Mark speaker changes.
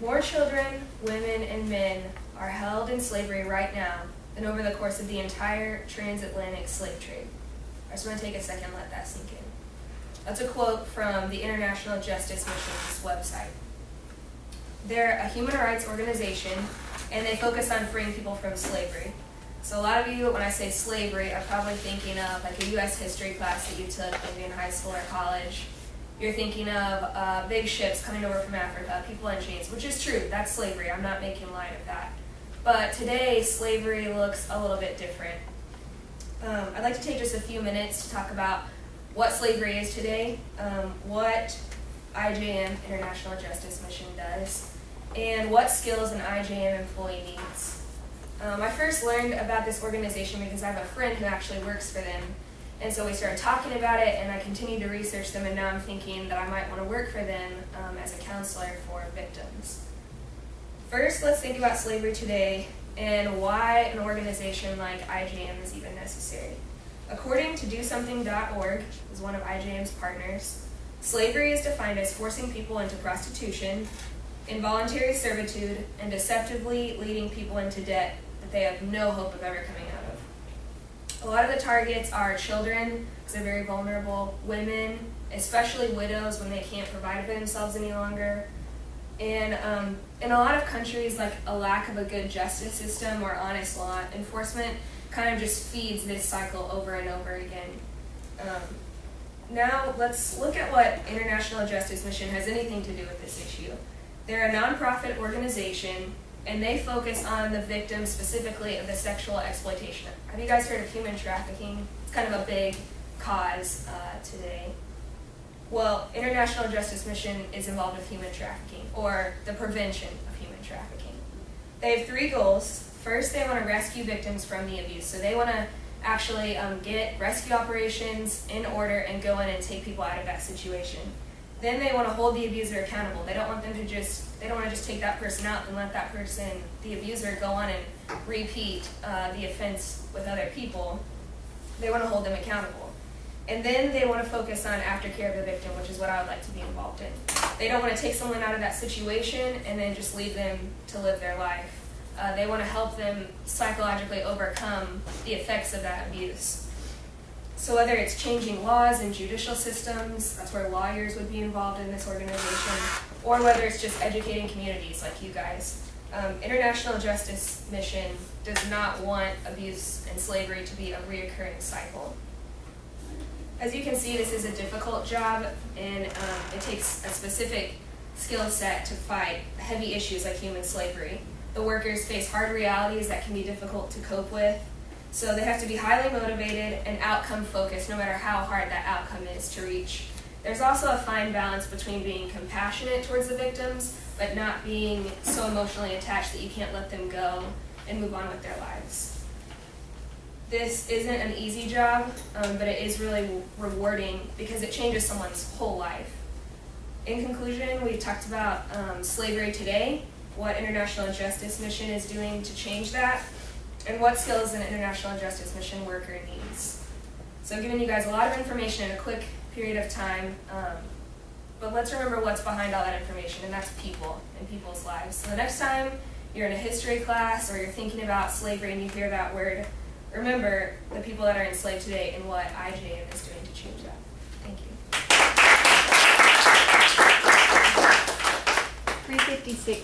Speaker 1: More children, women, and men are held in slavery right now than over the course of the entire transatlantic slave trade. I just want to take a second and let that sink in. That's a quote from the International Justice Mission's website. They're a human rights organization, and they focus on freeing people from slavery. So a lot of you, when I say slavery, are probably thinking of like a U.S. history class that you took maybe in high school or college. You're thinking of big ships coming over from Africa, people in chains, which is true. That's slavery. I'm not making light of that. But today, slavery looks a little bit different. I'd like to take just a few minutes to talk about what slavery is today, what IJM, International Justice Mission, does, and what skills an IJM employee needs. I first learned about this organization because I have a friend who actually works for them. And so we started talking about it, and I continued to research them, and now I'm thinking that I might want to work for them as a counselor for victims. First, let's think about slavery today and why an organization like IJM is even necessary. According to DoSomething.org, is one of IJM's partners, slavery is defined as forcing people into prostitution, involuntary servitude, and deceptively leading people into debt that they have no hope of ever coming out of. A lot of the targets are children, because they're very vulnerable, women, especially widows when they can't provide for themselves any longer. And in a lot of countries, like a lack of a good justice system or honest law enforcement kind of just feeds this cycle over and over again. Now let's look at what International Justice Mission has anything to do with this issue. They're a nonprofit organization, and they focus on the victims specifically of the sexual exploitation. Have you guys heard of human trafficking? It's kind of a big cause today. Well, International Justice Mission is involved with human trafficking, or the prevention of human trafficking. They have three goals. First, they want to rescue victims from the abuse. So they want to actually get rescue operations in order and go in and take people out of that situation. Then they want to hold the abuser accountable. They don't want to just take that person out and let that person, the abuser, go on and repeat the offense with other people. They want to hold them accountable. And then they want to focus on aftercare of the victim, which is what I would like to be involved in. They don't want to take someone out of that situation and then just leave them to live their life. They want to help them psychologically overcome the effects of that abuse. So whether it's changing laws and judicial systems, that's where lawyers would be involved in this organization, or whether it's just educating communities like you guys. International Justice Mission does not want abuse and slavery to be a reoccurring cycle. As you can see, this is a difficult job, and it takes a specific skill set to fight heavy issues like human slavery. The workers face hard realities that can be difficult to cope with. So they have to be highly motivated and outcome focused no matter how hard that outcome is to reach. There's also a fine balance between being compassionate towards the victims but not being so emotionally attached that you can't let them go and move on with their lives. This isn't an easy job, but it is really rewarding because it changes someone's whole life. In conclusion, we've talked about slavery today, what International Justice Mission is doing to change that, and what skills an International Justice Mission worker needs. So I've given you guys a lot of information in a quick period of time, but let's remember what's behind all that information, and that's people and people's lives. So the next time you're in a history class or you're thinking about slavery and you hear that word, remember the people that are enslaved today and what IJM is doing to change that. Thank you.
Speaker 2: 356.